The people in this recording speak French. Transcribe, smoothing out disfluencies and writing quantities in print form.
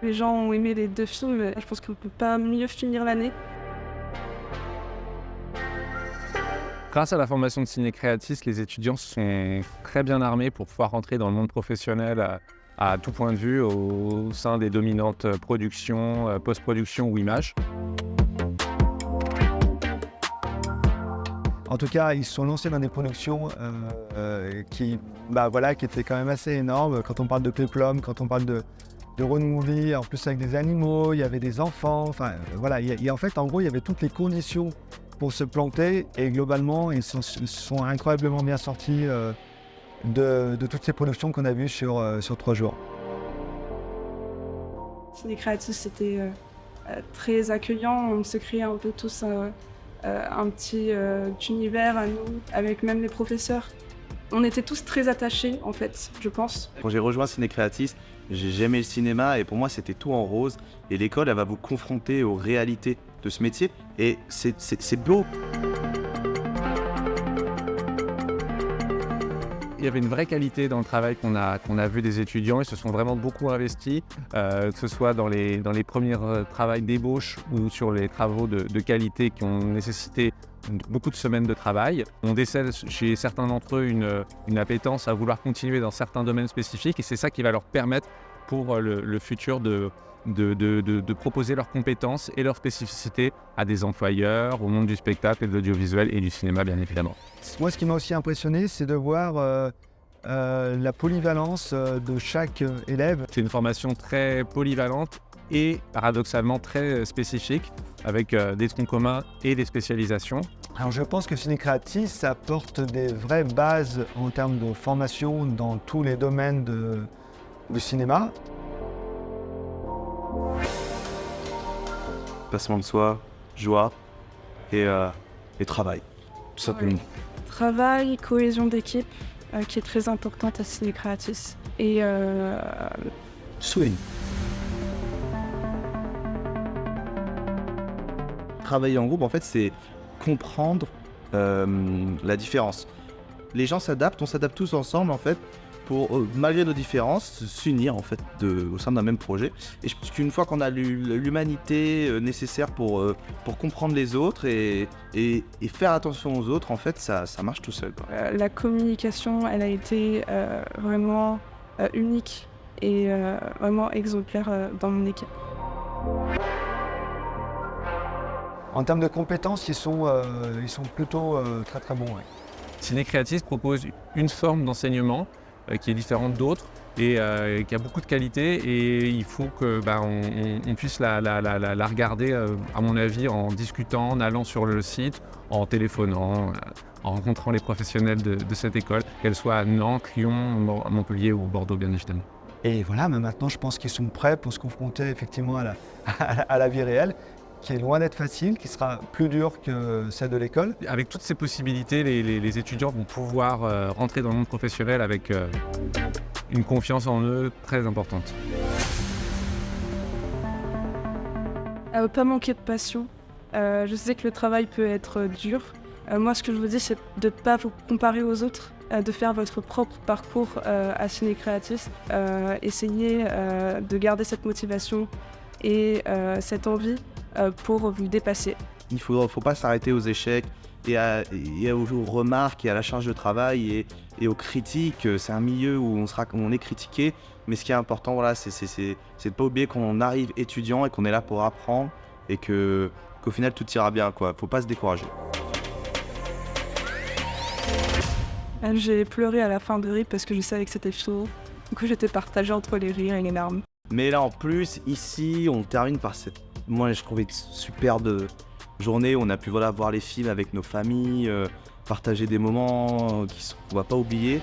Les gens ont aimé les 2 films, je pense qu'on ne peut pas mieux finir l'année. Grâce à la formation de ciné-créatrice, les étudiants sont très bien armés pour pouvoir rentrer dans le monde professionnel à tout point de vue au sein des dominantes productions, post-production ou images. En tout cas, ils se sont lancés dans des productions qui étaient quand même assez énormes. Quand on parle de Peplum, quand on parle de road movie, en plus avec des animaux, il y avait des enfants. Enfin, voilà, en fait, en gros, il y avait toutes les conditions pour se planter. Et globalement, ils se sont incroyablement bien sortis de toutes ces productions qu'on a vues sur 3 jours. Ciné Créatif, c'était très accueillant. On se créait un peu tous un petit univers à nous, avec même les professeurs. On était tous très attachés, en fait, je pense. Quand j'ai rejoint Ciné Créatis, j'ai aimé le cinéma et pour moi c'était tout en rose. Et l'école, elle va vous confronter aux réalités de ce métier et c'est beau. Il y avait une vraie qualité dans le travail qu'on a vu des étudiants. Ils se sont vraiment beaucoup investis, que ce soit dans les premiers travaux d'ébauche ou sur les travaux de qualité qui ont nécessité beaucoup de semaines de travail. On décèle chez certains d'entre eux une appétence à vouloir continuer dans certains domaines spécifiques et c'est ça qui va leur permettre pour le futur de proposer leurs compétences et leurs spécificités à des employeurs, au monde du spectacle et de l'audiovisuel et du cinéma bien évidemment. Moi, ce qui m'a aussi impressionné, c'est de voir la polyvalence de chaque élève. C'est une formation très polyvalente et paradoxalement très spécifique, avec des troncs communs et des spécialisations. Alors je pense que Ciné Créatis, ça apporte des vraies bases en termes de formation dans tous les domaines du cinéma. Passement de soi, joie et travail, tout simplement. Ouais. Travail, cohésion d'équipe, qui est très importante à Ciné Créatis. Et Swing. Travailler en groupe, en fait, c'est comprendre la différence. Les gens s'adaptent, on s'adapte tous ensemble, en fait, pour, malgré nos différences, s'unir, en fait, au sein d'un même projet. Et je pense qu'une fois qu'on a l'humanité nécessaire pour comprendre les autres et faire attention aux autres, en fait, ça marche tout seul, quoi. la communication, elle a été vraiment unique et vraiment exemplaire dans mon équipe. En termes de compétences, ils sont plutôt très très bons. Ouais. Ciné Créatis propose une forme d'enseignement qui est différente d'autres et qui a beaucoup de qualité et il faut que on puisse la regarder, à mon avis, en discutant, en allant sur le site, en téléphonant, en rencontrant les professionnels de cette école, qu'elle soit à Nantes, Lyon, Montpellier ou Bordeaux bien évidemment. Et voilà, mais maintenant je pense qu'ils sont prêts pour se confronter effectivement à la vie réelle, qui est loin d'être facile, qui sera plus dure que celle de l'école. Avec toutes ces possibilités, les étudiants vont pouvoir rentrer dans le monde professionnel avec une confiance en eux très importante. Pas manquer de passion. Je sais que le travail peut être dur. Moi, ce que je vous dis, c'est de ne pas vous comparer aux autres, de faire votre propre parcours à Ciné Créatis. Essayez de garder cette motivation et cette envie pour vous dépasser. Il ne faut pas s'arrêter aux échecs et aux remarques et à la charge de travail et aux critiques. C'est un milieu où on est critiqué, mais ce qui est important, voilà, c'est de ne pas oublier qu'on arrive étudiant et qu'on est là pour apprendre et qu'au final tout ira bien, quoi. Faut pas se décourager. J'ai pleuré à la fin de RIP parce que je savais que c'était chaud. Du coup, j'étais partagée entre les rires et les larmes. Mais là, en plus, ici, on termine par cette, moi, je trouvais superbe journée où on a pu voir les films avec nos familles, partager des moments qu'on va pas oublier.